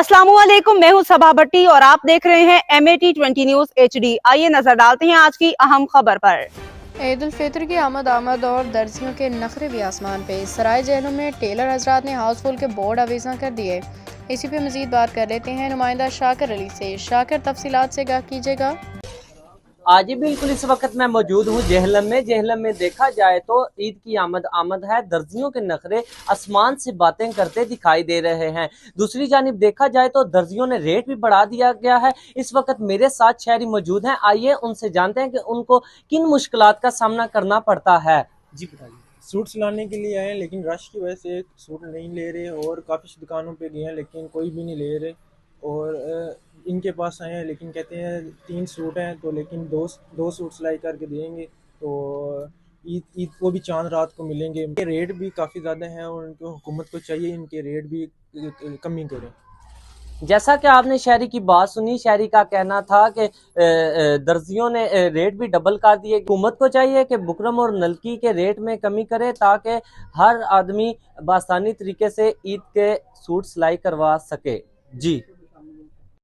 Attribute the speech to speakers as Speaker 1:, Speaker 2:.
Speaker 1: अस्सलामुअलैकुम, मैं हूं सबा भट्टी और आप देख रहे हैं MAT20 न्यूज HD। आइए नजर डालते हैं आज की अहम खबर पर।
Speaker 2: ईद उल फितर की आमद और दर्जियों के नखरे भी आसमान पे। सराय जेलों में टेलर हजरात ने हाउसफुल के बोर्ड अवेजा कर दिए। इसी पे मजीद बात कर लेते हैं नुमाइंदा शाकिर अली से। शाकिर, तफसीलात से क्या कीजिएगा।
Speaker 3: आज ही बिल्कुल इस वक्त मैं मौजूद हूँ जेहलम में देखा जाए तो ईद की आमद है। दर्जियों के नखरे आसमान से बातें करते दिखाई दे रहे हैं। दूसरी जानिब देखा जाए तो दर्जियों ने रेट भी बढ़ा दिया गया है। इस वक्त मेरे साथ शहरी मौजूद हैं, आइए उनसे जानते हैं कि उनको किन मुश्किलात का सामना करना पड़ता है। जी बताइए।
Speaker 4: सूट सिलाने के लिए आए हैं लेकिन रश की वजह से सूट नहीं ले रहे और काफ़ी दुकानों पे गए हैं लेकिन कोई भी नहीं ले रहे। और इनके पास आए हैं लेकिन कहते हैं 3 सूट हैं तो लेकिन दो सूट सिलाई करके देंगे तो ईद को भी चांद रात को मिलेंगे। इनके रेट भी काफ़ी ज़्यादा हैं और उनको हुकूमत को चाहिए इनके रेट भी कमी करें।
Speaker 3: जैसा कि आपने शहरी की बात सुनी, शहरी का कहना था कि दर्जियों ने रेट भी डबल कर दिए। हुकूमत को चाहिए कि बुकरम और नलकी के रेट में कमी करे ताकि हर आदमी बासानी तरीके से ईद के सूट सिलाई करवा सके। जी।